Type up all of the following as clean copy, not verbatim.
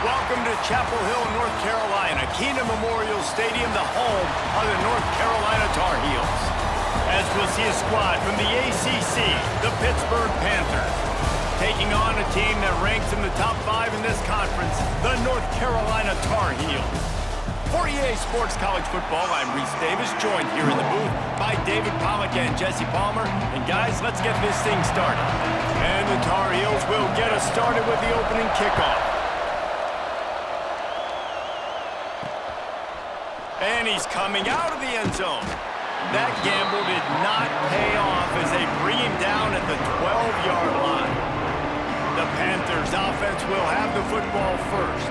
Welcome to Chapel Hill, North Carolina, Keenan Memorial Stadium, the home of the North Carolina Tar Heels. As we'll see a squad from the ACC, the Pittsburgh Panthers, taking on a team that ranks in the top 5 in this conference, the North Carolina Tar Heels. For EA Sports College Football, I'm Reese Davis, joined here in the booth by David Pollack and Jesse Palmer. And guys, let's get this thing started. And the Tar Heels will get us started with the opening kickoff. And he's coming out of the end zone. That gamble did not pay off as they bring him down at the 12-yard line. The Panthers offense will have the football first.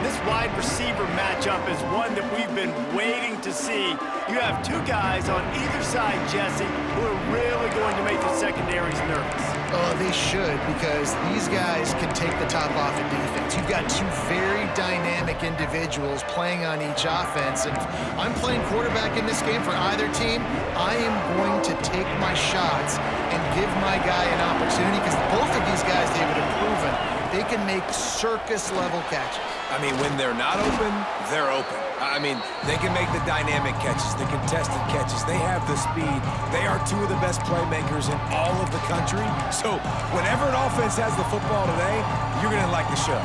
This wide receiver matchup is one that we've been waiting to see. You have two guys on either side, Jesse, who are really going to make the secondaries nervous. Oh, they should, because these guys can take the top off of defense. You've got two very dynamic individuals playing on each offense, and if I'm playing quarterback in this game for either team, I am going to take my shots and give my guy an opportunity, because both of these guys, David, have proven they can make circus-level catches. I mean, when they're not open, they're open. I mean, they can make the dynamic catches, the contested catches. They have the speed. They are two of the best playmakers in all of the country. So whenever an offense has the football today, you're going to like the show.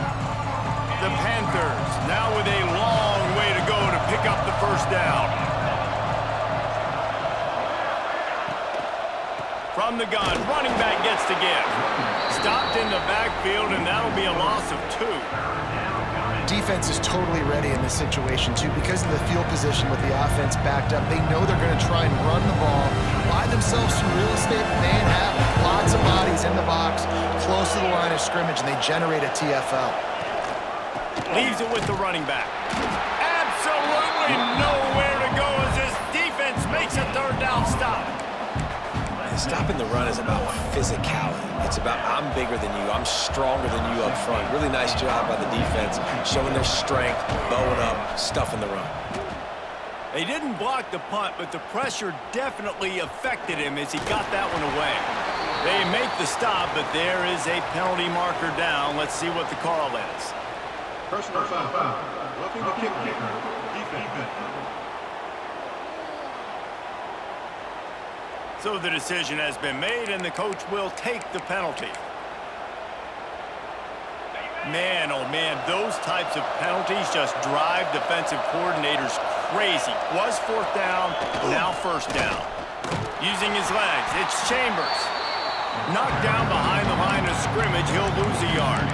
The Panthers now with a long way to go to pick up the first down. From the gun, running back gets to give. Stopped in the backfield, and that'll be a loss of 2. Defense is totally ready in this situation, too, because of the field position with the offense backed up. They know they're going to try and run the ball, buy themselves some real estate, and have lots of bodies in the box, close to the line of scrimmage, and they generate a TFL. Leaves it with the running back. Absolutely nowhere to go as this defense makes a third down stop. Stopping the run is about physicality. It's about I'm bigger than you, I'm stronger than you up front. Really nice job by the defense, showing their strength, bowing up, stuffing the run. They didn't block the punt, but the pressure definitely affected him as he got that one away. They make the stop, but there is a penalty marker down. Let's see what the call is. Personal foul. Roughing the kick kicker. Defense. So the decision has been made, and the coach will take the penalty. Man, oh man, those types of penalties just drive defensive coordinators crazy. Was 4th down, now 1st down. Using his legs, it's Chambers. Knocked down behind the line of scrimmage, he'll lose a yard.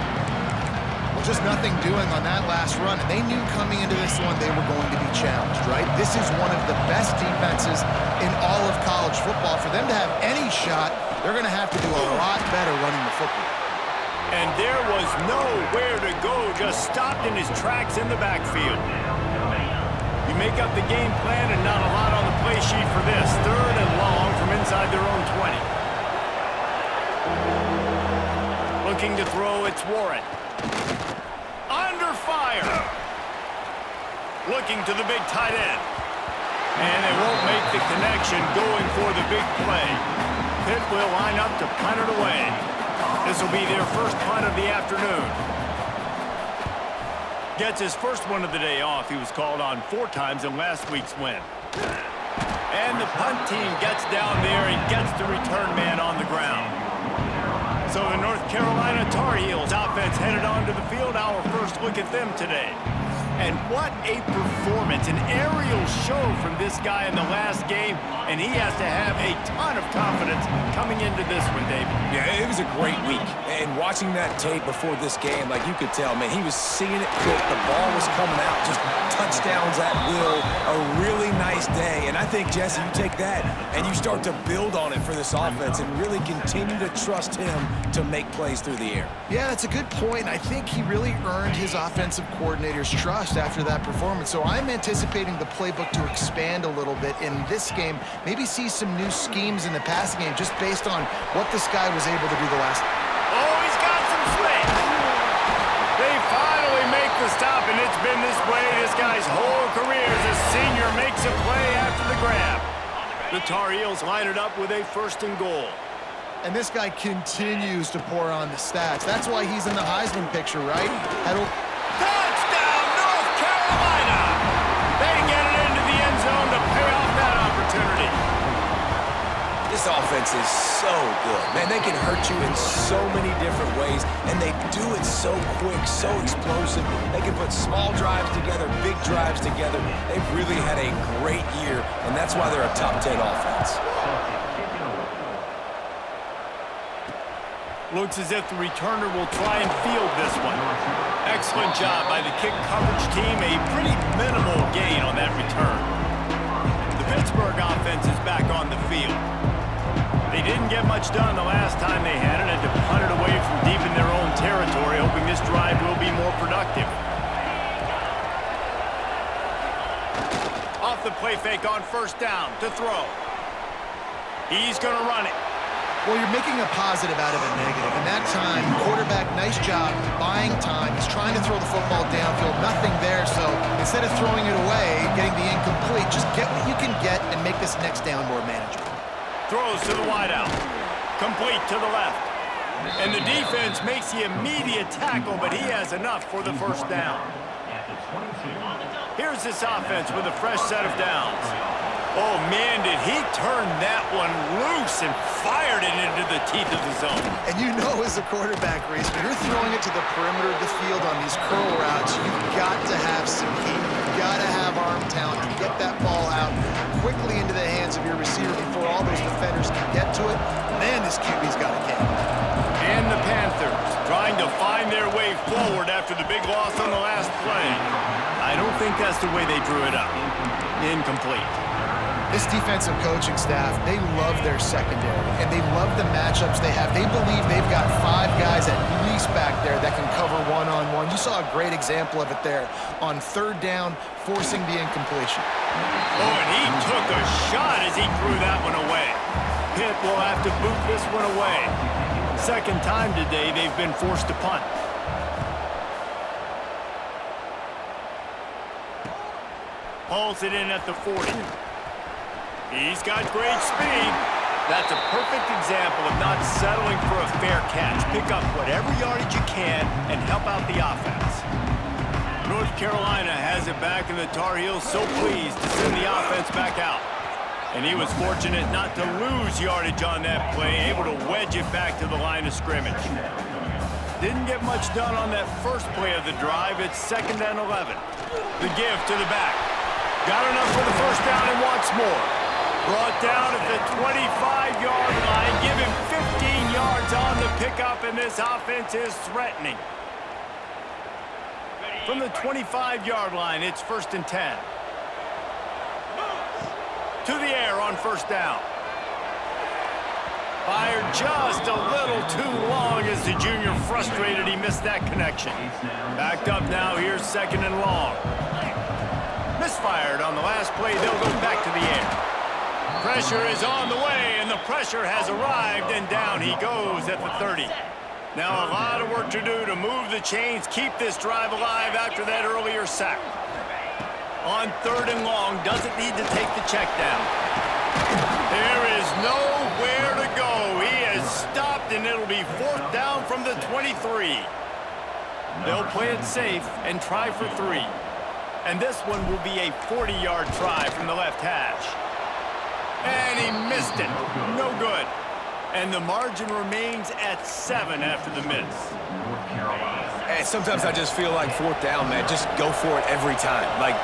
Well, just nothing doing on that last run, and they knew coming into this one they were going to be challenged, right? This is one of the best defenses in all of college football. For them to have any shot, they're going to have to do a lot better running the football. And there was nowhere to go, just stopped in his tracks in the backfield. You make up the game plan and not a lot on the play sheet for this. 3rd and long from inside their own 20. Looking to throw, it's Warren. Under fire. Looking to the big tight end. And they won't make the connection going for the big play. Pitt will line up to punt it away. This will be their first punt of the afternoon. Gets his first one of the day off. He was called on 4 times in last week's win. And the punt team gets down there and gets the return man on the ground. So the North Carolina Tar Heels offense headed onto the field. Our first look at them today. And what a performance, an aerial show from this guy in the last game, and he has to have a ton of confidence coming into this one, David. Yeah, it was a great week. And watching that tape before this game, like you could tell, man, he was seeing it quick. The ball was coming out, just touchdowns at will. A really nice day. And I think, Jesse, you take that and you start to build on it for this offense and really continue to trust him to make plays through the air. Yeah, that's a good point. I think he really earned his offensive coordinator's trust after that performance. So I'm anticipating the playbook to expand a little bit in this game, maybe see some new schemes in the passing game just based on what this guy was able to do the last. Oh, he's got some space. They finally make the stop, and it's been this way this guy's whole career as a senior makes a play after the grab. The Tar Heels line it up with a 1st and goal. And this guy continues to pour on the stats. That's why he's in the Heisman picture, right? Touchdown, North Carolina! They get it into the end zone to pay off that opportunity. This offense is so good. Man, they can hurt you in so many different ways, and they do it so quick, so explosive. They can put small drives together, big drives together. They've really had a great year, and that's why they're a top 10 offense. Looks as if the returner will try and field this one. Excellent job by the kick coverage team. A pretty minimal gain on that return. The Pittsburgh offense is back on the field. They didn't get much done the last time they had it, and to punt it away from deep in their own territory, hoping this drive will be more productive. Off the play fake on first down to throw. He's going to run it. Well, you're making a positive out of a negative. And that time, quarterback, nice job, buying time. He's trying to throw the football downfield. Nothing there, so instead of throwing it away, getting the incomplete, just get what you can get and make this next down more manageable. Throws to the wideout. Complete to the left. And the defense makes the immediate tackle, but he has enough for the first down. Here's this offense with a fresh set of downs. Oh, man, did he turn that one loose and fired it into the teeth of the zone. And you know as a quarterback, Reese, when you're throwing it to the perimeter of the field on these curl routes, you've got to have some heat. You've got to have arm talent to get that ball out quickly into the hands of your receiver before all those defenders can get to it. Man, this QB's got a game. And the Panthers trying to find their way forward after the big loss on the last play. I don't think that's the way they drew it up. Incomplete. This defensive coaching staff, they love their secondary, and they love the matchups they have. They believe they've got 5 guys at least back there that can cover one-on-one. You saw a great example of it there on third down, forcing the incompletion. Oh, and he took a shot as he threw that one away. Pitt will have to boot this one away. Second time today they've been forced to punt. Hauls it in at the 40. He's got great speed. That's a perfect example of not settling for a fair catch. Pick up whatever yardage you can and help out the offense. North Carolina has it back, and the Tar Heels so pleased to send the offense back out. And he was fortunate not to lose yardage on that play, able to wedge it back to the line of scrimmage. Didn't get much done on that first play of the drive. It's 2nd and 11. The give to the back. Got enough for the first down and wants more. Brought down at the 25-yard line. Give him 15 yards on the pickup, and this offense is threatening. From the 25-yard line, it's 1st and 10. To the air on first down. Fired just a little too long as the junior frustrated he missed that connection. Backed up now, here's 2nd and long. Misfired on the last play, they'll go back to the air. Pressure is on the way, and the pressure has arrived, and down he goes at the 30. Now a lot of work to do to move the chains, keep this drive alive after that earlier sack. On 3rd and long, doesn't need to take the check down. There is nowhere to go. He has stopped, and it'll be 4th down from the 23. They'll play it safe and try for 3. And this one will be a 40-yard try from the left hash. And he missed it. No good. And the margin remains at 7 after the miss. And sometimes I just feel like 4th down, man. Just go for it every time. Like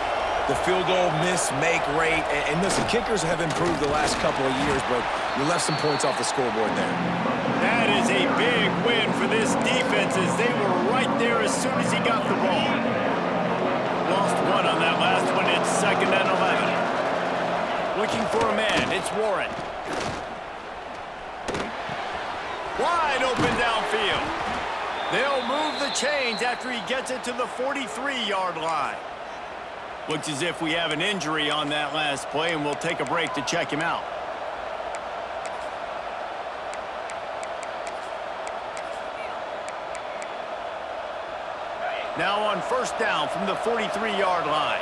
the field goal, miss, make rate. And listen, kickers have improved the last couple of years, but you left some points off the scoreboard there. That is a big win for this defense as they were right there as soon as he got the ball. Lost 1 on that last one. It's 2nd and 11. Looking for a man. It's Warren. Wide open downfield. They'll move the chains after he gets it to the 43-yard line. Looks as if we have an injury on that last play, and we'll take a break to check him out. Now on first down from the 43-yard line.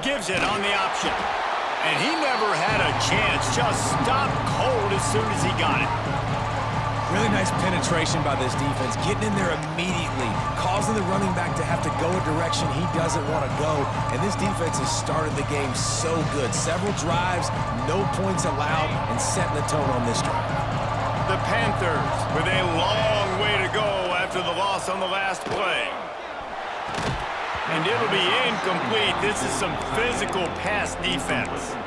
Gives it on the option. And he never had a chance. Just stopped cold as soon as he got it. Really nice penetration by this defense, getting in there immediately, causing the running back to have to go a direction he doesn't want to go. And this defense has started the game so good. Several drives, no points allowed, and setting the tone on this drive. The Panthers with a long way to go after the loss on the last play. And it'll be incomplete. This is some physical pass defense.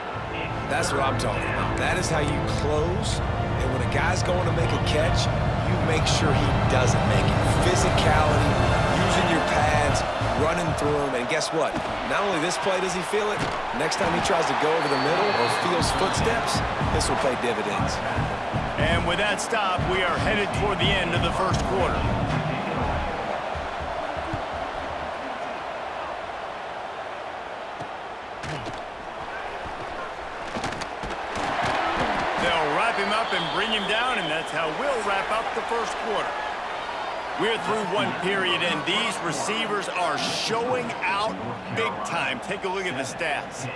That's what I'm talking about. That is how you close. And when a guy's going to make a catch, you make sure he doesn't make it. Physicality, using your pads, running through them. And guess what? Not only this play does he feel it, next time he tries to go over the middle or feels footsteps, this will pay dividends. And with that stop, we are headed toward the end of the first quarter. Him up and bring him down, and that's how we'll wrap up the first quarter. We're through one period, and these receivers are showing out big time. Take a look at the stats.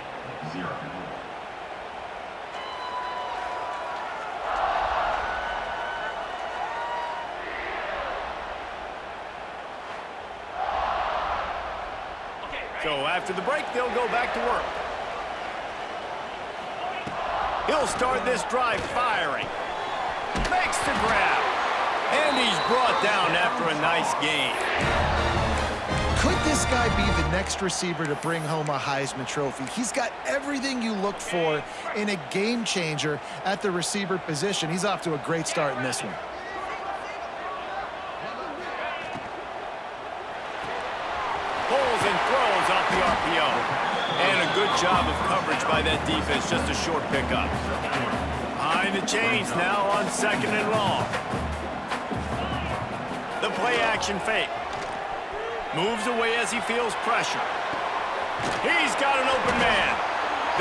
So after the break, they'll go back to work. He'll start this drive firing. Makes the grab. And he's brought down after a nice gain. Could this guy be the next receiver to bring home a Heisman Trophy? He's got everything you look for in a game changer at the receiver position. He's off to a great start in this one. Pulls and throws off the RPO. And a good job of coverage by that defense, just a short pickup. Behind the chains now on 2nd and long. The play action fake. Moves away as he feels pressure. He's got an open man.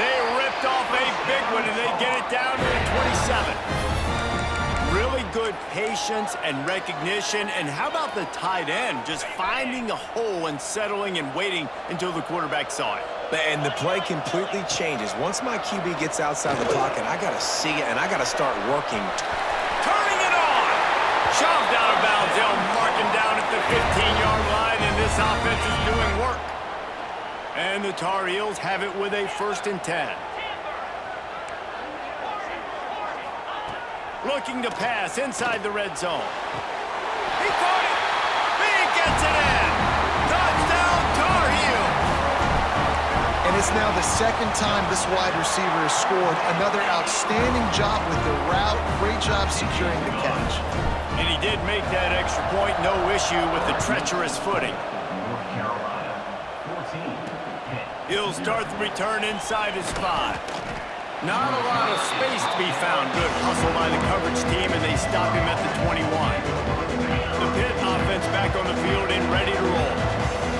They ripped off a big one and they get it down to the 27. Really good patience and recognition. And how about the tight end just finding a hole and settling and waiting until the quarterback saw it. And the play completely changes. Once my QB gets outside the pocket, I got to see it, and I got to start working. Turning it on! Shoved out of bounds. They'll mark him down at the 15-yard line, and this offense is doing work. And the Tar Heels have it with a 1st and 10. Looking to pass inside the red zone. He caught it! He gets it in! Touchdown, Tar Heels! And it's now the 2nd time this wide receiver has scored. Another outstanding job with the route. Great job securing the catch. And he did make that extra point. No issue with the treacherous footing. He'll start the return inside his 5. Not a lot of space to be found. Good hustle by the coverage team, and they stop him at the 21. The PITT offense back on the field and ready to roll.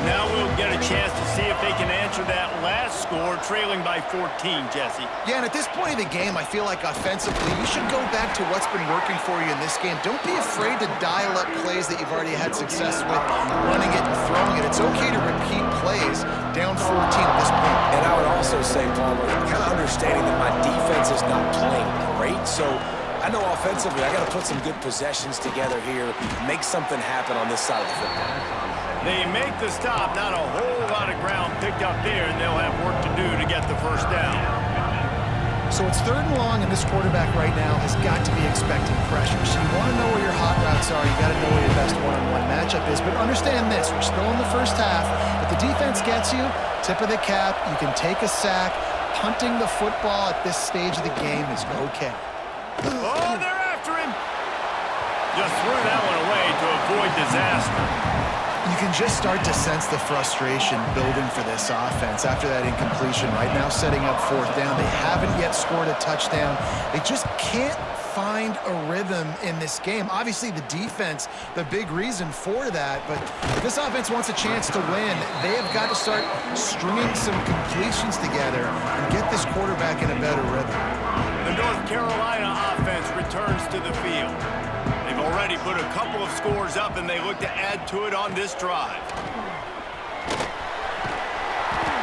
Now we'll get a chance to see if they can answer that last score, trailing by 14, Jesse. Yeah, and at this point of the game, I feel like offensively, you should go back to what's been working for you in this game. Don't be afraid to dial up plays that you've already had success with, running it and throwing it. It's okay to repeat plays down 14 at this point. And I would also say, Palmer, kind of understanding that my defense is not playing great, so I know offensively I got to put some good possessions together here, make something happen on this side of the football. They make the stop, not a whole lot of ground picked up there, and they'll have work to do to get the 1st down. So it's 3rd and long, and this quarterback right now has got to be expecting pressure. So you want to know where your hot routes are. You got to know where your best one-on-one matchup is. But understand this, we're still in the first half. If the defense gets you, tip of the cap, you can take a sack. Punting the football at this stage of the game is okay. Oh, they're after him. Just threw that one away to avoid disaster. You can just start to sense the frustration building for this offense after that incompletion. Right now setting up 4th down. They haven't yet scored a touchdown. They just can't find a rhythm in this game. Obviously the defense, the big reason for that, but if this offense wants a chance to win, they have got to start stringing some completions together and get this quarterback in a better rhythm. The North Carolina offense returns to the field. They've already put a couple of scores up, and they look to add to it on this drive.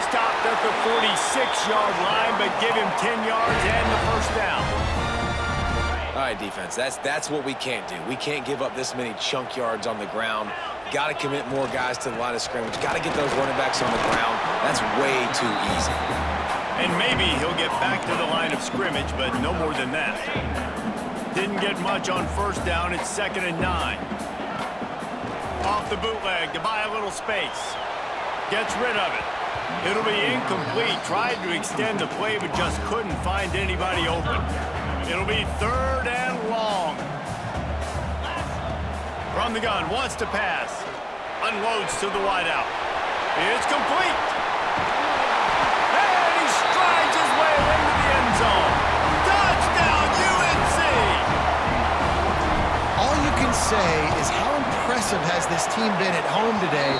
Stopped at the 46-yard line, but give him 10 yards and the 1st down. All right, defense, that's what we can't do. We can't give up this many chunk yards on the ground. Got to commit more guys to the line of scrimmage. Got to get those running backs on the ground. That's way too easy. And maybe he'll get back to the line of scrimmage, but no more than that. Didn't get much on first down. It's 2nd and 9. Off the bootleg to buy a little space. Gets rid of it. It'll be incomplete. Tried to extend the play, but just couldn't find anybody open. It'll be 3rd and long. From the gun, wants to pass. Unloads to the wideout. It's complete. And he strides his way into the end zone. Touchdown, UNC! All you can say is how impressive has this team been at home today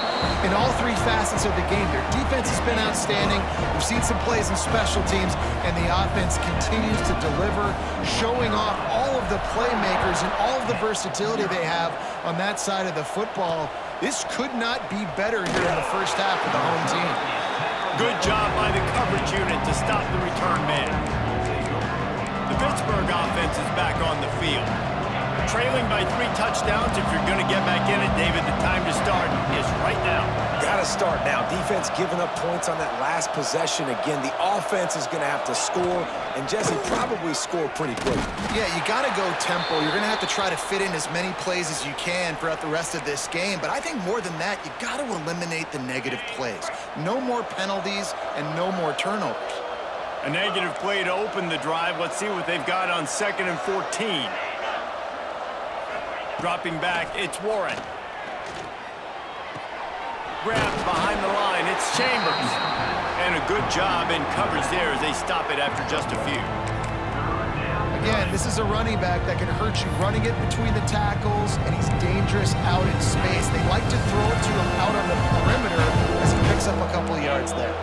in all 3 facets of the game. Their defense has been outstanding. We've seen some plays in special teams, and the offense continues to deliver, showing off all of the playmakers and all of the versatility they have on that side of the football. This could not be better here in the first half of the home team. Good job by the coverage unit to stop the return man. The Pittsburgh offense is back on the field. Trailing by 3 touchdowns. If you're going to get back in it, David, the time to start is right now. Got to start now. Defense giving up points on that last possession. Again, the offense is going to have to score, and Jesse probably score pretty quickly. Yeah, you got to go tempo. You're going to have to try to fit in as many plays as you can throughout the rest of this game. But I think more than that, you got to eliminate the negative plays. No more penalties and no more turnovers. A negative play to open the drive. Let's see what they've got on 2nd and 14. Dropping back, it's Warren. Grabbed behind the line, it's Chambers. And a good job in coverage there as they stop it after just a few. Again, this is a running back that can hurt you running it between the tackles, and he's dangerous out in space. They like to throw it to him out on the perimeter as he picks up a couple of yards there.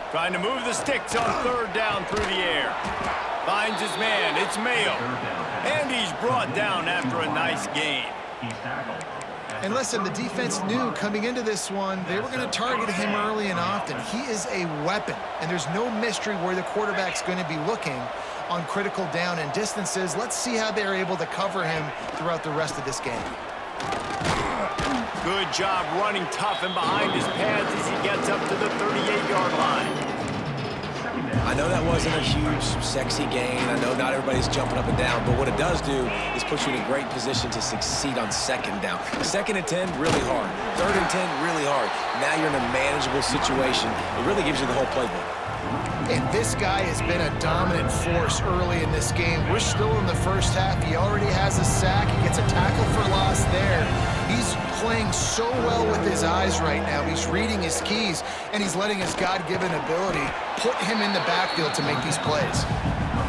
Trying to move the sticks on 3rd down through the air. Finds his man, it's Mayo. And he's brought down after a nice gain. And listen, the defense knew coming into this one, they were going to target him early and often. He is a weapon, and there's no mystery where the quarterback's going to be looking on critical down and distances. Let's see how they're able to cover him throughout the rest of this game. Good job running tough and behind his pads as he gets up to the 38-yard line. I know that wasn't a huge, sexy gain. I know not everybody's jumping up and down, but what it does do is put you in a great position to succeed on 2nd down. 2nd and 10, really hard. 3rd and 10, really hard. Now you're in a manageable situation. It really gives you the whole playbook. And this guy has been a dominant force early in this game. We're still in the first half. He already has a sack. He gets a tackle for loss there. He's playing so well with his eyes right now. He's reading his keys, and he's letting his God-given ability put him in the backfield to make these plays.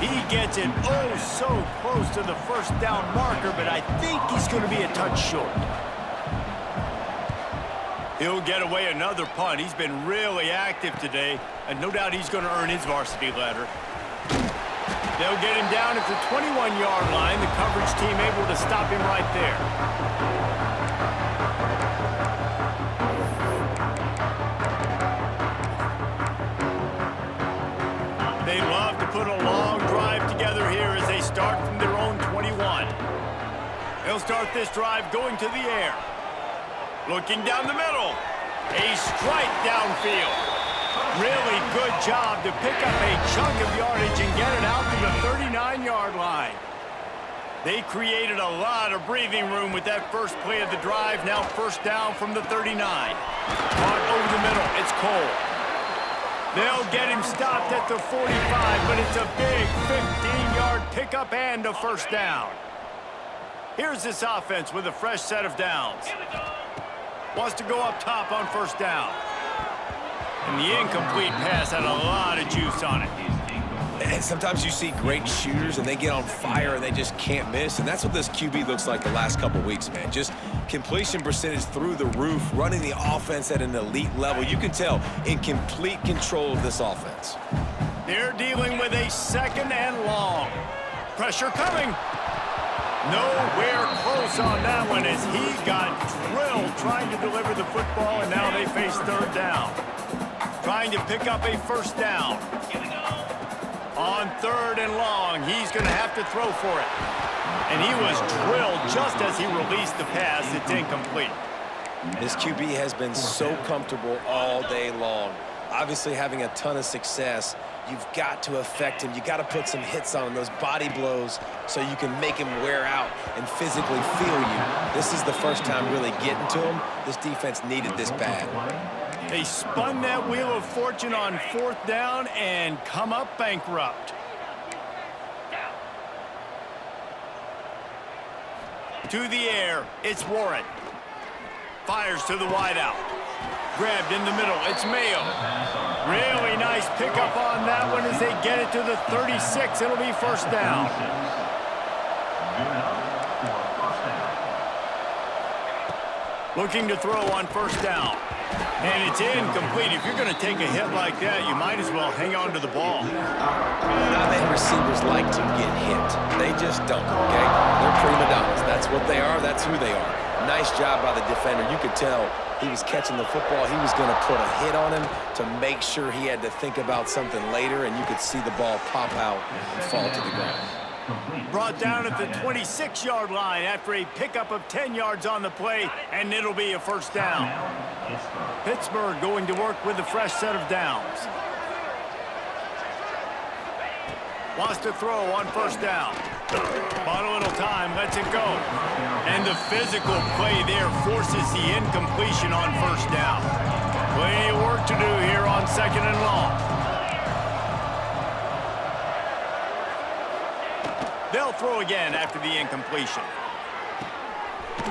He gets it oh so close to the 1st down marker, but I think he's going to be a touch short. He'll get away another punt. He's been really active today, and no doubt he's going to earn his varsity letter. They'll get him down at the 21-yard line. The coverage team able to stop him right there. They love to put a long drive together here as they start from their own 21. They'll start this drive going to the air. Looking down the middle. A strike downfield. Really good job to pick up a chunk of yardage and get it out to the 39-yard line. They created a lot of breathing room with that first play of the drive. Now 1st down from the 39. Caught over the middle. It's Cole. They'll get him stopped at the 45, but it's a big 15-yard pickup and a 1st down. Here's this offense with a fresh set of downs. Wants to go up top on 1st down. And the incomplete pass had a lot of juice on it. And sometimes you see great shooters and they get on fire and they just can't miss. And that's what this QB looks like the last couple weeks, man. Just completion percentage through the roof, running the offense at an elite level. You can tell in complete control of this offense. They're dealing with a 2nd and long. Pressure coming. Nowhere close on that one as he got drilled trying to deliver the football, and now they face 3rd down. Trying to pick up a 1st down. On 3rd and long, he's going to have to throw for it. And he was drilled just as he released the pass. It's incomplete. This QB has been so comfortable all day long. Obviously having a ton of success. You've got to affect him. You got to put some hits on him, those body blows, so you can make him wear out and physically feel you. This is the first time really getting to him. This defense needed this bad. They spun that wheel of fortune on 4th down and come up bankrupt. To the air, it's Warren. Fires to the wideout. Grabbed in the middle, it's Mayo. Really nice pickup on that one as they get it to the 36. It'll be 1st down. Looking to throw on 1st down. And it's incomplete. If you're going to take a hit like that, you might as well hang on to the ball. Not that receivers like to get hit. They just don't, okay? They're prima donnas. That's what they are. That's who they are. Nice job by the defender. You could tell he was catching the football. He was going to put a hit on him to make sure he had to think about something later, and you could see the ball pop out and fall to the ground. Brought down at the 26-yard line after a pickup of 10 yards on the play, and it'll be a 1st down. Pittsburgh going to work with a fresh set of downs. Wants to throw on 1st down. Bought a little time, lets it go. And the physical play there forces the incompletion on 1st down. Plenty of work to do here on 2nd and long. They'll throw again after the incompletion.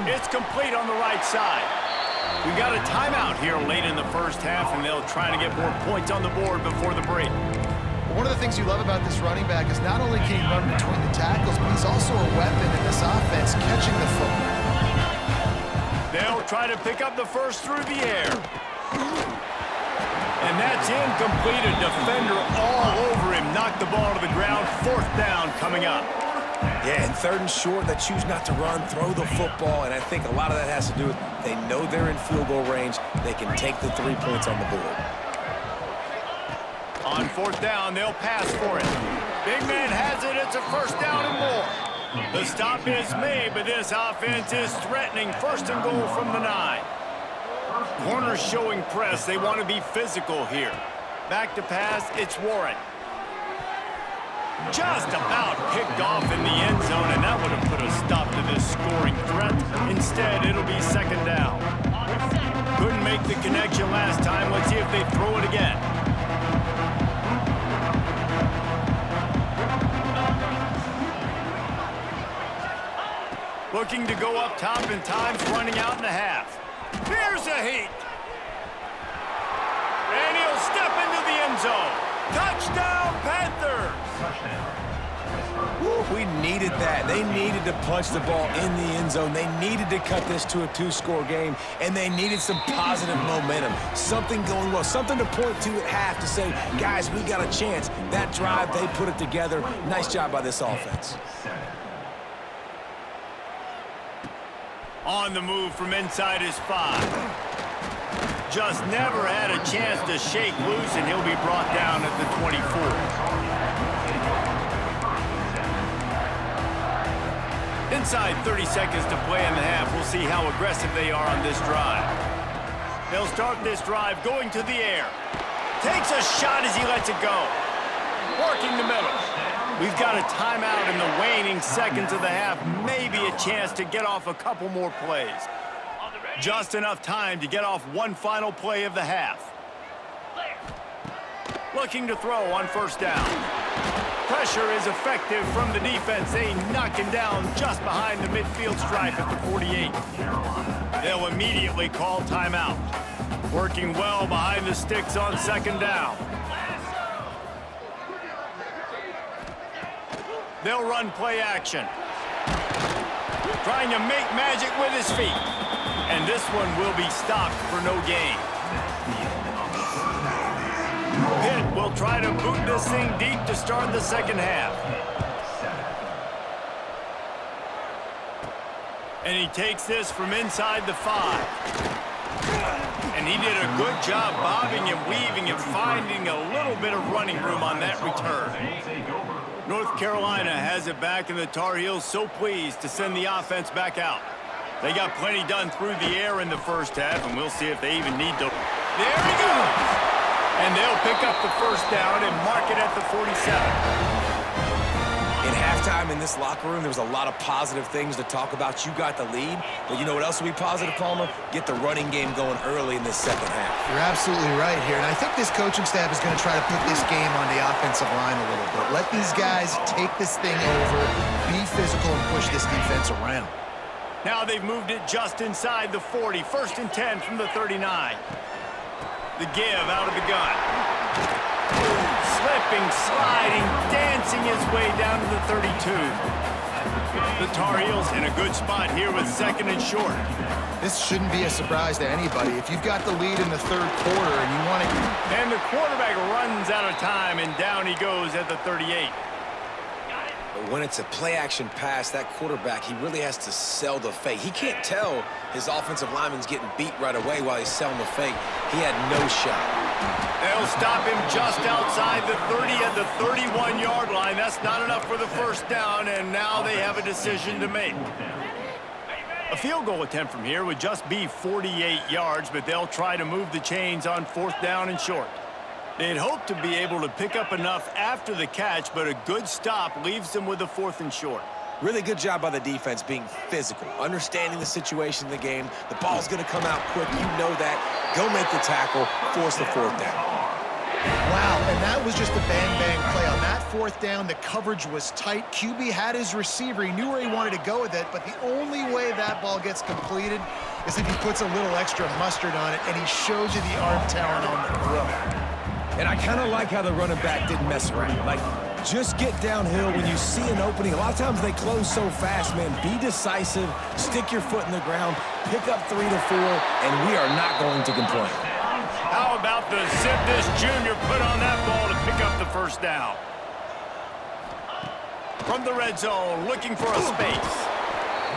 It's complete on the right side. We got a timeout here late in the 1st half, and they'll try to get more points on the board before the break. One of the things you love about this running back is not only can he run between the tackles, but he's also a weapon in this offense catching the football. They'll try to pick up the 1st through the air. And that's incomplete. A defender all over him. Knocked the ball to the ground. 4th down coming up. Yeah, and 3rd and short, they choose not to run, throw the football, and I think a lot of that has to do with they know they're in field goal range. They can take the 3 points on the board. On 4th down, they'll pass for it. Big man has it. It's a 1st down and more. The stop is made, but this offense is threatening 1st and goal from the 9. Corners showing press. They want to be physical here. Back to pass, it's Warren. Just about picked off in the end zone, and that would have put a stop to this scoring threat. Instead, it'll be 2nd down. Couldn't make the connection last time. Let's see if they throw it again. Looking to go up top, and time's running out in the half. Here's a heat. And he'll step into the end zone. Touchdown, Panthers! We needed that. They needed to punch the ball in the end zone. They needed to cut this to a 2-score game, and they needed some positive momentum. Something going well, something to point to at half to say, guys, we got a chance. That drive, they put it together. Nice job by this offense. On the move from inside his 5. Just never had a chance to shake loose, and he'll be brought down at the 24. Inside 30 seconds to play in the half. We'll see how aggressive they are on this drive. They'll start this drive going to the air. Takes a shot as he lets it go. Working the middle. We've got a timeout in the waning seconds of the half. Maybe a chance to get off a couple more plays. Just enough time to get off one final play of the half. Looking to throw on 1st down. Pressure is effective from the defense. They knock him down just behind the midfield stripe at the 48. They'll immediately call timeout. Working well behind the sticks on 2nd down. They'll run play action. Trying to make magic with his feet. And this one will be stopped for no gain. Pitt will try to boot this thing deep to start the 2nd half. And he takes this from inside the 5. And he did a good job bobbing and weaving and finding a little bit of running room on that return. North Carolina has it back, and the Tar Heels so pleased to send the offense back out. They got plenty done through the air in the first half, and we'll see if they even need to. There he goes! And they'll pick up the first down and mark it at the 47. In halftime in this locker room, there was a lot of positive things to talk about. You got the lead, but you know what else will be positive, Palmer? Get the running game going early in this second half. You're absolutely right here, and I think this coaching staff is going to try to put this game on the offensive line a little bit. Let these guys take this thing over, be physical, and push this defense around. Now they've moved it just inside the 40. 1st and 10 from the 39. The give out of the gun. Slipping, sliding, dancing his way down to the 32. The Tar Heels in a good spot here with 2nd and short. This shouldn't be a surprise to anybody. If you've got the lead in the 3rd quarter and you want to... And the quarterback runs out of time, and down he goes at the 38. But when it's a play-action pass, that quarterback, he really has to sell the fake. He can't tell his offensive lineman's getting beat right away while he's selling the fake. He had no shot. They'll stop him just outside the 30 at the 31-yard line. That's not enough for the first down, and now they have a decision to make. A field goal attempt from here would just be 48 yards, but they'll try to move the chains on 4th down and short. They'd hope to be able to pick up enough after the catch, but a good stop leaves them with a 4th and short. Really good job by the defense being physical, understanding the situation in the game. The ball's going to come out quick. You know that. Go make the tackle, force the 4th down. Wow, and that was just a bang-bang play. On that 4th down, the coverage was tight. QB had his receiver. He knew where he wanted to go with it, but the only way that ball gets completed is if he puts a little extra mustard on it, and he shows you the arm talent on the throw. And I kind of like how the running back didn't mess around. Like, just get downhill when you see an opening. A lot of times they close so fast, man. Be decisive, stick your foot in the ground, pick up 3 to 4, and we are not going to complain. How about the zip this junior put on that ball to pick up the first down? From the red zone, looking for a space.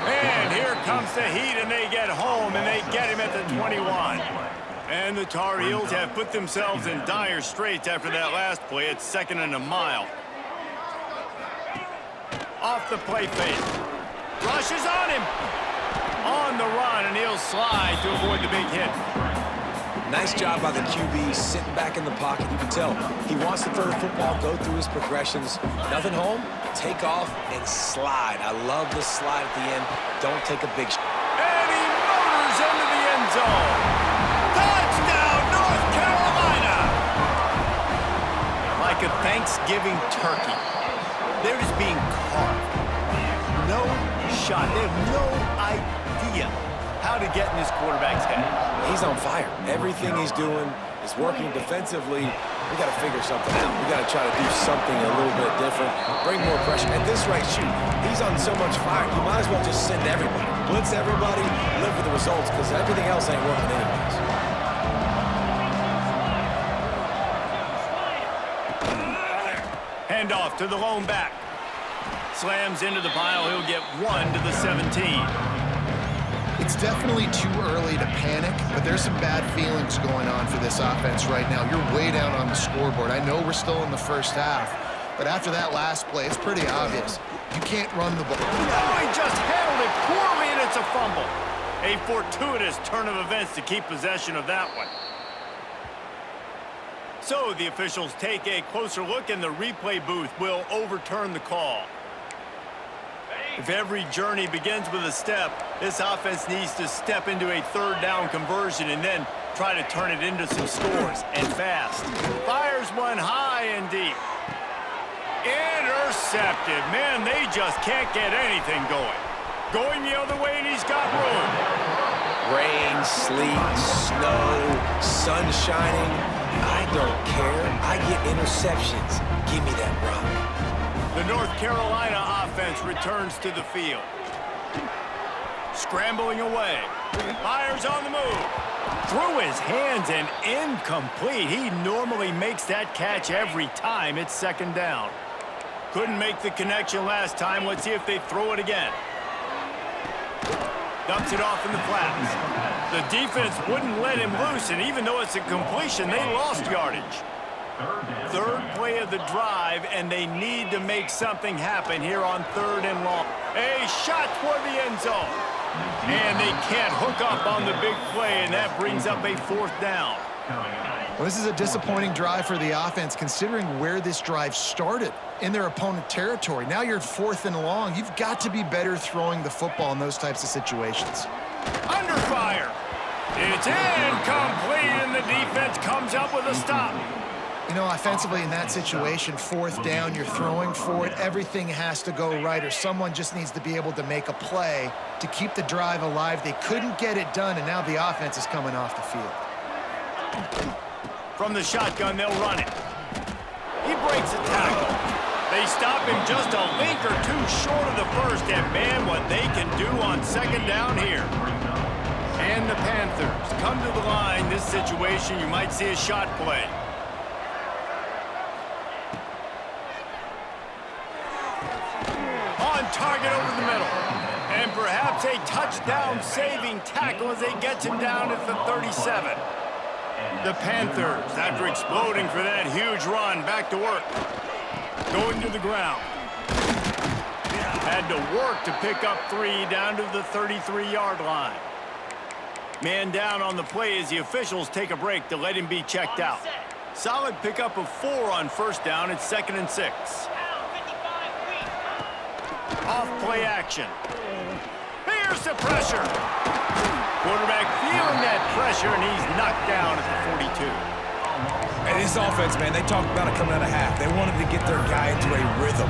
And here comes the heat, and they get home, and they get him at the 21. And the Tar Heels have put themselves in dire straits after that last play. It's 2nd and a mile. Off the play fake. Rushes on him. On the run, and he'll slide to avoid the big hit. Nice job by the QB, sitting back in the pocket. You can tell he wants to throw the football, go through his progressions. Nothing home, take off, and slide. I love the slide at the end. Don't take a big shot. And he motors into the end zone. Touchdown, North Carolina! Like a Thanksgiving turkey. They're just being carved. No shot. They have no idea how to get in this quarterback's head. He's on fire. Everything he's doing is working defensively. We got to figure something out. We got to try to do something a little bit different. Bring more pressure. At this rate, shoot, he's on so much fire, you might as well just send everybody. Blitz everybody, live with the results, because everything else ain't working anyways. Handoff to the lone back. Slams into the pile. He'll get 1 to the 17. It's definitely too early to panic, but there's some bad feelings going on for this offense right now. You're way down on the scoreboard. I know we're still in the first half, but after that last play, it's pretty obvious. You can't run the ball. Oh, he just handled it poorly, and it's a fumble. A fortuitous turn of events to keep possession of that one. So the officials take a closer look, and the replay booth will overturn the call. If every journey begins with a step, this offense needs to step into a 3rd down conversion and then try to turn it into some scores, and fast. Fires one high and deep. Intercepted. Man, they just can't get anything going. Going the other way, and he's got room. Rain, sleet, snow, sun shining. I don't care. I get interceptions. Give me that rock. The North Carolina offense returns to the field. Scrambling away. Fires on the move. Through his hands and incomplete. He normally makes that catch every time. It's 2nd down. Couldn't make the connection last time. Let's see if they throw it again. Dumps it off in the flats. The defense wouldn't let him loose, and even though it's a completion, they lost yardage. Third play of the drive, and they need to make something happen here on 3rd and long. A shot toward the end zone. And they can't hook up on the big play, and that brings up a 4th down. Well, this is a disappointing drive for the offense, considering where this drive started in their opponent territory. Now you're at 4th and long. You've got to be better throwing the football in those types of situations. Under fire. It's incomplete, and the defense comes up with a stop. You know, offensively in that situation, 4th down, you're throwing for it. Everything has to go right, or someone just needs to be able to make a play to keep the drive alive. They couldn't get it done, and now the offense is coming off the field. From the shotgun, they'll run it. He breaks a tackle. They stop him just a link or two short of the first, and man, what they can do on 2nd down here. And the Panthers come to the line. This situation, you might see a shot play. On target over the middle. And perhaps a touchdown-saving tackle as they get him down at the 37. The Panthers, after exploding for that huge run, back to work. Going to the ground. Had to work to pick up 3 down to the 33-yard line. Man down on the play as the officials take a break to let him be checked out. Solid pickup of 4 on 1st down. It's 2nd and 6. Off play action. Here's the pressure. Quarterback feeling that pressure, and he's knocked down at the 42. And this offense, man, they talked about it coming out of half. They wanted to get their guy into a rhythm.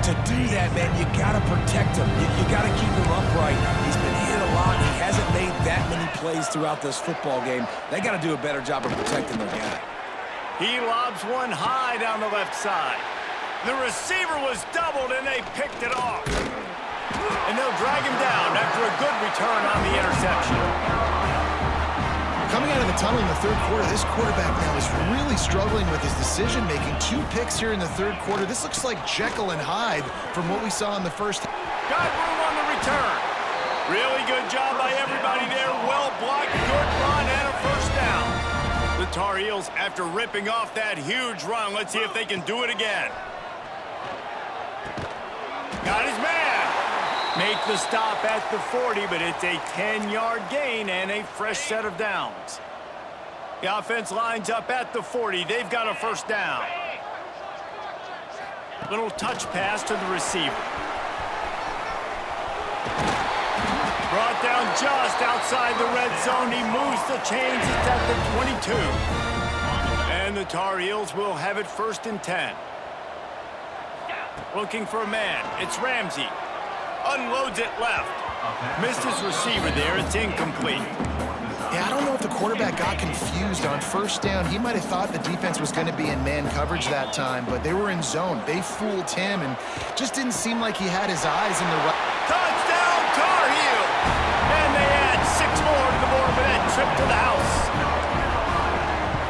To do that, man, you got to protect him. You got to keep him upright. He's been hit a lot. He hasn't made that many plays throughout this football game. They got to do a better job of protecting their guy. He lobs one high down the left side. The receiver was doubled, and they picked it off. And they'll drag him down after a good return on the interception. Coming out of the tunnel in the 3rd quarter, this quarterback now is really struggling with his decision-making. 2 picks here in the 3rd quarter. This looks like Jekyll and Hyde from what we saw in the first. Got room on the return. Really good job by everybody there. Well blocked, good run, and a 1st down. The Tar Heels, after ripping off that huge run, let's see if they can do it again. Got his man. Make the stop at the 40, but it's a 10-yard gain and a fresh set of downs. The offense lines up at the 40. They've got a 1st down. Little touch pass to the receiver. Brought down just outside the red zone. He moves the chains. It's at the 22. And the Tar Heels will have it 1st and 10. Looking for a man. It's Ramsey. Unloads it left. Missed his receiver there. It's incomplete. Yeah, I don't know if the quarterback got confused on 1st down. He might have thought the defense was going to be in man coverage that time, but they were in zone. They fooled him and just didn't seem like he had his eyes in the right. Touchdown, Tar Heel! And they add 6 more to the board for that trip to the house.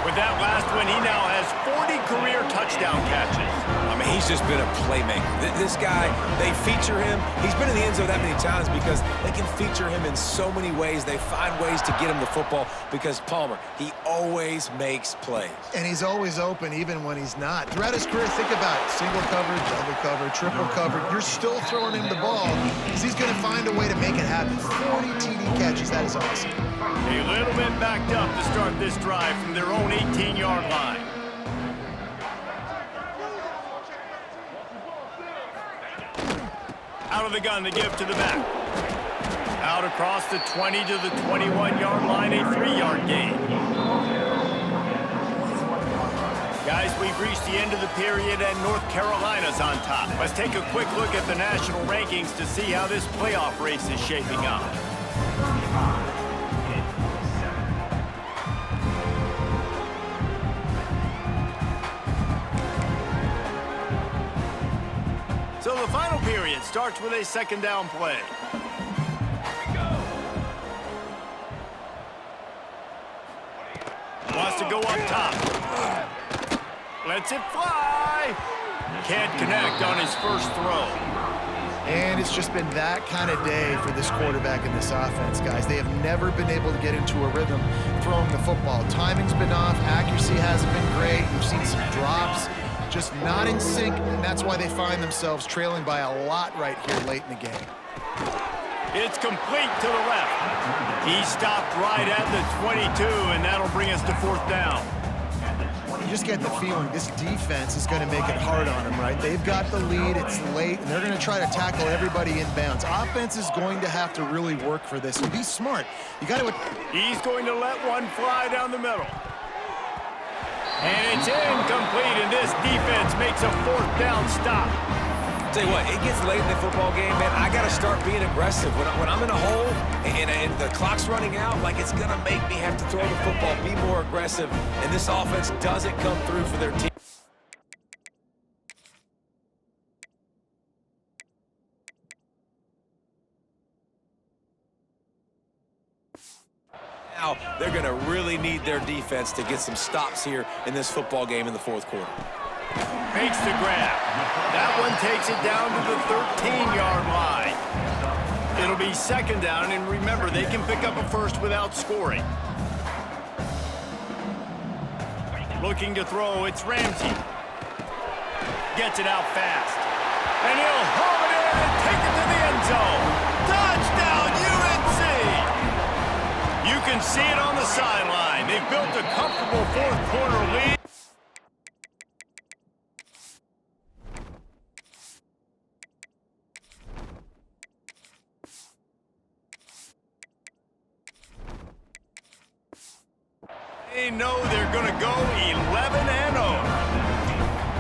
With that last one, he now has 40 career touchdown catches. I mean, he's just been a playmaker. This guy, they feature him. He's been in the end zone that many times because they can feature him in so many ways. They find ways to get him the football because Palmer, he always makes plays. And he's always open even when he's not. Throughout his career, think about it. Single cover, double cover, triple cover. You're still throwing him the ball because he's going to find a way to make it happen. 40 TD catches. That is awesome. A little bit backed up to start this drive from their own 18-yard line. Out of the gun to give to the back. Out across the 20 to the 21-yard line, a 3-yard gain. Guys, we've reached the end of the period and North Carolina's on top. Let's take a quick look at the national rankings to see how this playoff race is shaping up. So the final period starts with a 2nd down play. Wants to go up top. Lets it fly. Can't connect on his first throw. And it's just been that kind of day for this quarterback and this offense, guys. They have never been able to get into a rhythm throwing the football. Timing's been off. Accuracy hasn't been great. We've seen some drops, just not in sync, and that's why they find themselves trailing by a lot right here late in the game. It's complete to the left. He stopped right at the 22, and that'll bring us to 4th down. You just get the feeling this defense is going to make it hard on them, right? They've got the lead, it's late, and they're going to try to tackle everybody in bounds. Offense is going to have to really work for this, and be smart. You got to... He's going to let one fly down the middle. And it's incomplete, and this defense makes a 4th down stop. Tell you what, it gets late in the football game, man. I got to start being aggressive. When I'm in a hole and the clock's running out, like, it's going to make me have to throw the football, be more aggressive, and this offense doesn't come through for their team. Now they're going to really need their defense to get some stops here in this football game in the 4th quarter. Makes the grab. That one takes it down to the 13-yard line. It'll be 2nd down, and remember, they can pick up a first without scoring. Looking to throw, it's Ramsey. Gets it out fast. And he'll haul it in and take it to the end zone. Touchdown, UNC! You can see it on the sideline. They've built a comfortable 4th quarter lead. They know they're going to go 11-0.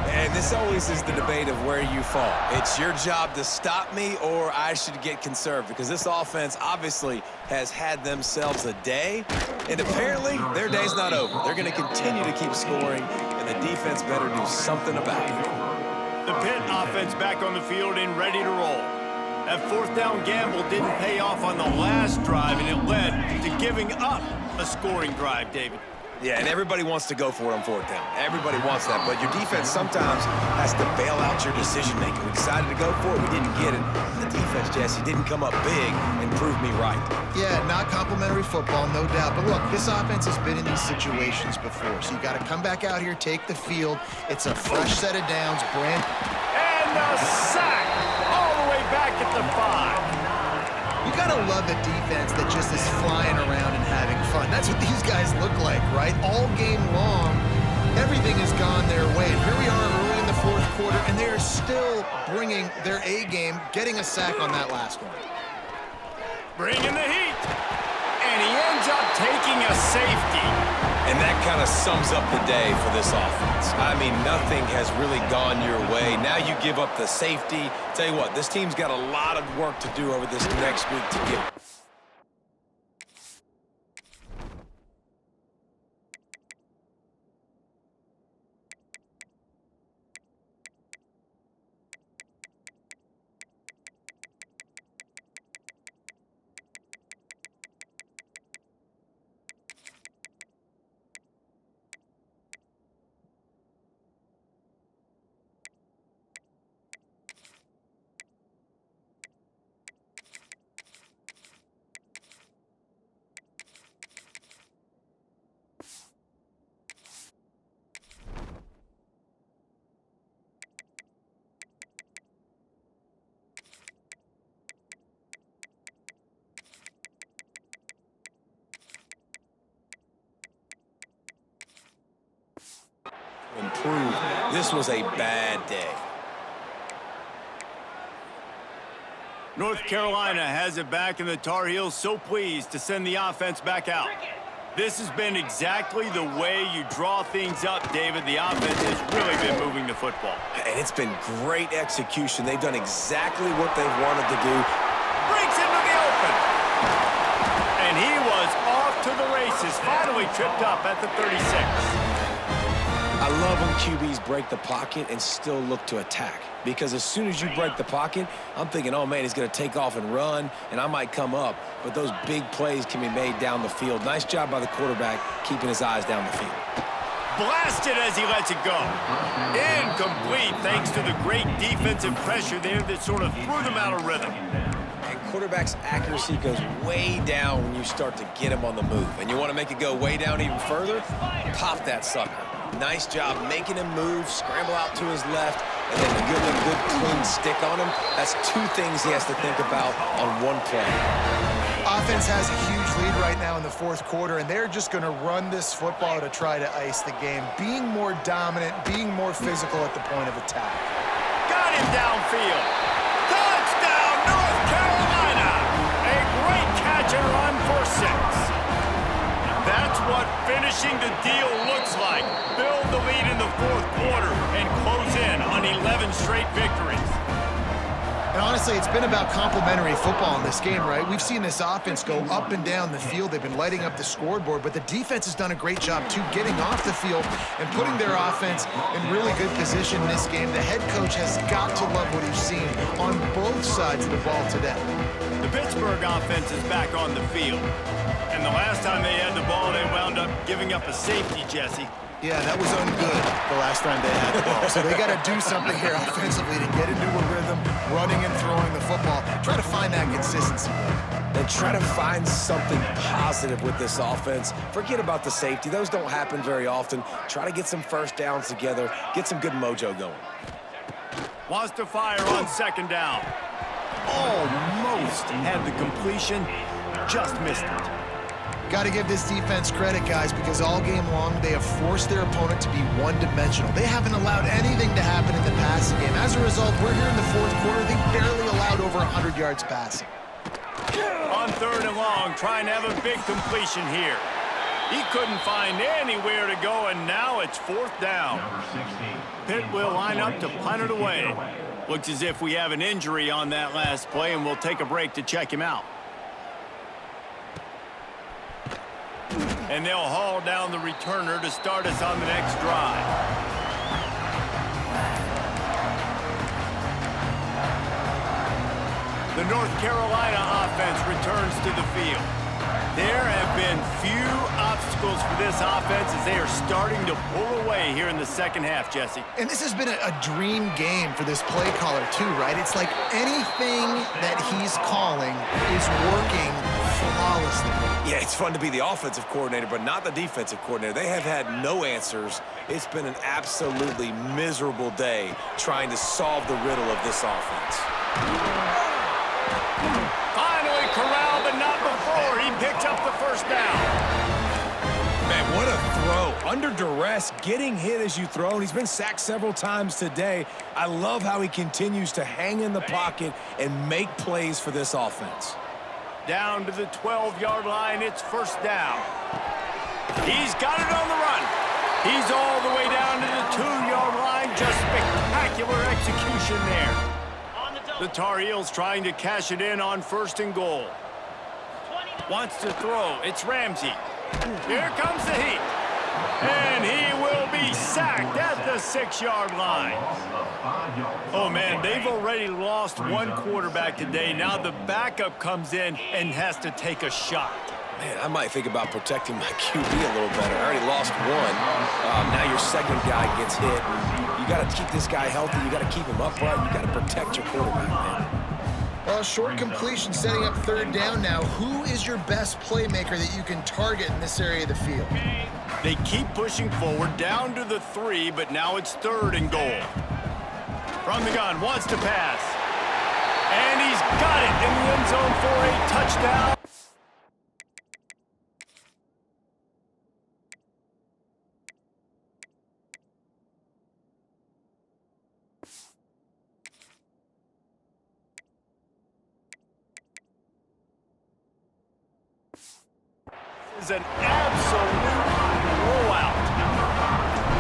And this always is the debate of where you fall. It's your job to stop me, or I should get conserved, because this offense obviously has had themselves a day, and apparently their day's not over. They're going to continue to keep scoring, and the defense better do something about it. The Pitt offense back on the field and ready to roll. That 4th down gamble didn't pay off on the last drive, and it led to giving up a scoring drive, David. Yeah, and everybody wants to go for it on 4th down. Everybody wants that, but your defense sometimes has to bail out your decision-making. We decided to go for it, we didn't get it. The defense, Jesse, didn't come up big and prove me right. Yeah, not complimentary football, no doubt. But look, this offense has been in these situations before, so you got to come back out here, take the field. It's a fresh set of downs. And a sack all the way back at the 5. You gotta love the defense that just is flying around and having fun. That's what these guys look like, right? All game long, everything has gone their way. And here we are early in the 4th quarter, and they are still bringing their A game, getting a sack on that last one. Bringing the heat. And he ends up taking a safety. And that kind of sums up the day for this offense. I mean, nothing has really gone your way. Now you give up the safety. Tell you what, this team's got a lot of work to do over this next week to get. Improve. This was a bad day. North Carolina has it back, and the Tar Heels so pleased to send the offense back out. This has been exactly the way you draw things up, David. The offense has really been moving the football. And it's been great execution. They've done exactly what they've wanted to do. Breaks into the open. And he was off to the races, finally tripped up at the 36. I love when QBs break the pocket and still look to attack. Because as soon as you break the pocket, I'm thinking, oh, man, he's going to take off and run, and I might come up. But those big plays can be made down the field. Nice job by the quarterback keeping his eyes down the field. Blasted as he lets it go. Incomplete thanks to the great defensive pressure there that sort of threw them out of rhythm. And quarterback's accuracy goes way down when you start to get him on the move. And you want to make it go way down even further? Pop that sucker. Nice job making him move, scramble out to his left, and then give him a good clean stick on him. That's two things he has to think about on one play. Offense has a huge lead right now in the fourth quarter, and they're just going to run this football to try to ice the game, being more dominant, being more physical at the point of attack. Got him downfield. Touchdown, North Carolina! A great catch and run for 6. That's what finishing the deal looks like. Build the lead in the fourth quarter and close in on 11 straight victories. And honestly, it's been about complementary football in this game, right? We've seen this offense go up and down the field. They've been lighting up the scoreboard, but the defense has done a great job, too, getting off the field and putting their offense in really good position in this game. The head coach has got to love what he's seen on both sides of the ball today. The Pittsburgh offense is back on the field. And the last time they had the ball, they wound up giving up a safety, Jesse. Yeah, that was ungood the last time they had the ball. So they got to do something here offensively to get into a rhythm, running and throwing the football. Try to find that consistency. And try to find something positive with this offense. Forget about the safety. Those don't happen very often. Try to get some first downs together. Get some good mojo going. Wants to fire on second down. Almost had the completion. Just missed it. Got to give this defense credit, guys, because all game long they have forced their opponent to be one-dimensional. They haven't allowed anything to happen in the passing game. As a result, we're here in the fourth quarter. They barely allowed over 100 yards passing. On third and long, trying to have a big completion here. He couldn't find anywhere to go, and now it's fourth down. Pitt will line up to punt it away. Looks as if we have an injury on that last play, and we'll take a break to check him out. And they'll haul down the returner to start us on the next drive. The North Carolina offense returns to the field. There have been few obstacles for this offense as they are starting to pull away here in the second half, Jesse. And this has been a dream game for this play caller, too, right? It's like anything that he's calling is working flawlessly. Yeah, it's fun to be the offensive coordinator, but not the defensive coordinator. They have had no answers. It's been an absolutely miserable day trying to solve the riddle of this offense. Finally corralled, but not before. He picks up the first down. Man, what a throw. Under duress, getting hit as you throw. And he's been sacked several times today. I love how he continues to hang in the pocket and make plays for this offense. Down to the 12-yard line, it's first down. He's got it on the run. He's all the way down to the 2-yard line. Just spectacular execution there. The Tar Heels trying to cash it in on first and goal. Wants to throw. It's Ramsey. Here comes the heat. And he will be sacked at the 6-yard line. Oh, man, they've already lost one quarterback today. Now the backup comes in and has to take a shot. Man, I might think about protecting my QB a little better. I already lost one. Now your second guy gets hit. You got to keep this guy healthy. You got to keep him upright. You got to protect your quarterback, man. Well, short completion setting up third down now. Who is your best playmaker that you can target in this area of the field? They keep pushing forward down to the 3, but now it's third and goal. From the gun, wants to pass. And he's got it in the end zone for a touchdown. Is an absolute blowout.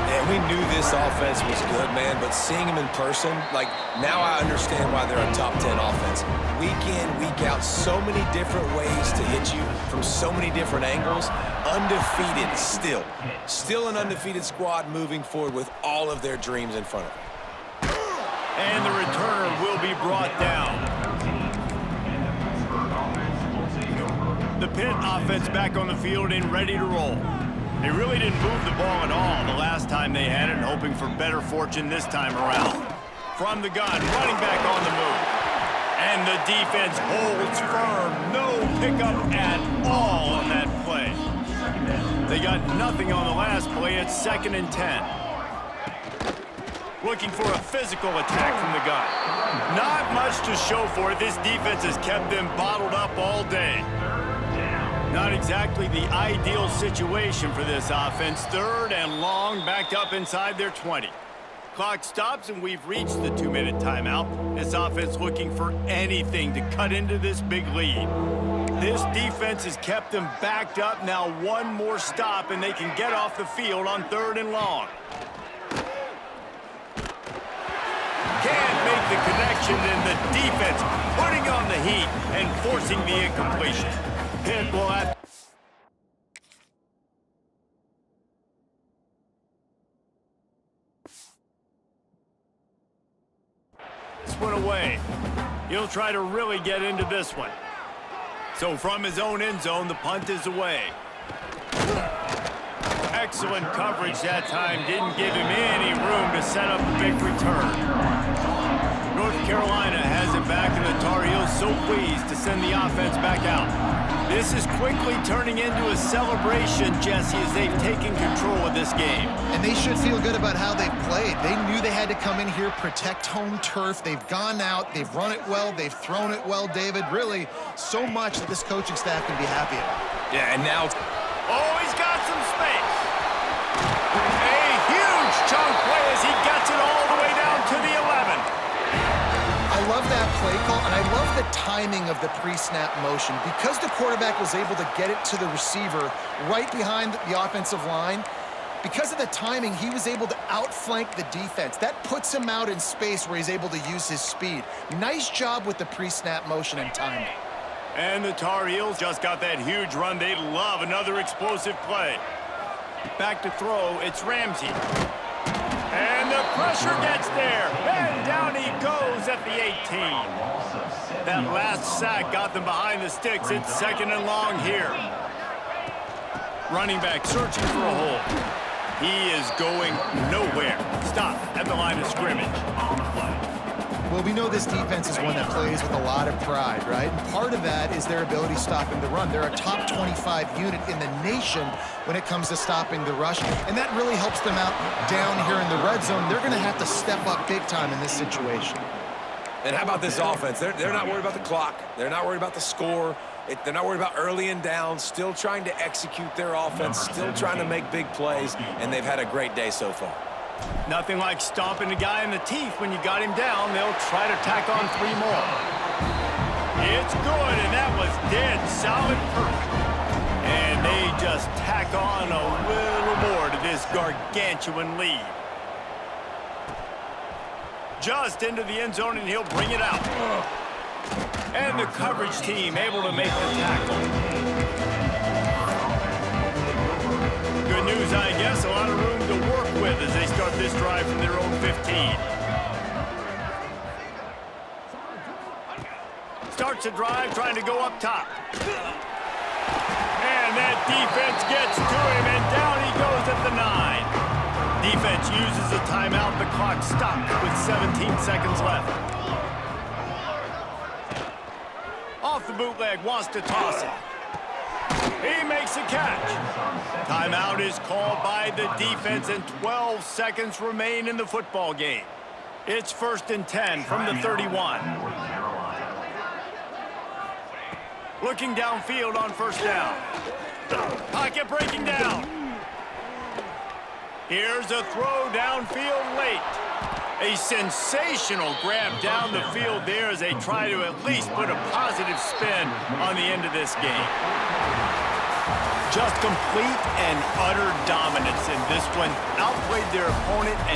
And we knew this offense was good, man, but seeing them in person, like, now I understand why they're a top 10 offense. Week in, week out, so many different ways to hit you from so many different angles. Undefeated still. Still an undefeated squad moving forward with all of their dreams in front of them. And the returner will be brought down. The Pitt offense back on the field and ready to roll. They really didn't move the ball at all the last time they had it, hoping for better fortune this time around. From the gun, running back on the move. And the defense holds firm. No pickup at all on that play. They got nothing on the last play. It's 2nd and 10. Looking for a physical attack from the gun. Not much to show for it. This defense has kept them bottled up all day. Not exactly the ideal situation for this offense. 3rd and long, backed up inside their 20. Clock stops, and we've reached the 2-minute timeout. This offense looking for anything to cut into this big lead. This defense has kept them backed up. Now one more stop, and they can get off the field on 3rd and long. Can't make the connection, and the defense putting on the heat and forcing the incompletion. PITT will have this one away. He'll try to really get into this one. So from his own end zone, the punt is away. Excellent coverage that time. Didn't give him any room to set up a big return. North Carolina has it back, and the Tar Heels so pleased to send the offense back out. This is quickly turning into a celebration, Jesse, as they've taken control of this game. And they should feel good about how they've played. They knew they had to come in here, protect home turf. They've gone out, they've run it well, they've thrown it well, David. Really, so much that this coaching staff can be happy about. Yeah, and now... Oh, he's got some space. A huge chunk play as he gets it all the way down to the 11. I love that play call, and I love the timing of the pre-snap motion. Because the quarterback was able to get it to the receiver right behind the offensive line, because of the timing, he was able to outflank the defense. That puts him out in space where he's able to use his speed. Nice job with the pre-snap motion and timing. And the Tar Heels just got that huge run. They love another explosive play. Back to throw, it's Ramsey. And the pressure gets there. And down he goes at the 18. That last sack got them behind the sticks. It's 2nd and long here. Running back searching for a hole. He is going nowhere. Stop at the line of scrimmage. Well, we know this defense is one that plays with a lot of pride, right? And part of that is their ability stopping the run. They're a top 25 unit in the nation when it comes to stopping the rush, and that really helps them out down here in the red zone. They're going to have to step up big time in this situation. And how about this offense? They're not worried about the clock. They're not worried about the score. They're not worried about early and down. Still trying to execute their offense, still trying to make big plays, and they've had a great day so far. Nothing like stomping a guy in the teeth when you got him down. They'll try to tack on 3 more. It's good, and that was dead solid perfect. And they just tack on a little more to this gargantuan lead. Just into the end zone, and he'll bring it out. And the coverage team able to make the tackle. Good news, I guess. A lot of room to work with as they start this drive from their own 15. Starts a drive trying to go up top. And that defense gets to him, and down he goes at the 9. Defense uses a timeout. The clock stopped with 17 seconds left. Off the bootleg, wants to toss it. He makes a catch. Timeout is called by the defense, and 12 seconds remain in the football game. It's 1st and 10 from the 31. Looking downfield on 1st down. Pocket breaking down. Here's a throw downfield late. A sensational grab down the field there as they try to at least put a positive spin on the end of this game. Just complete and utter dominance in this one. Outplayed their opponent and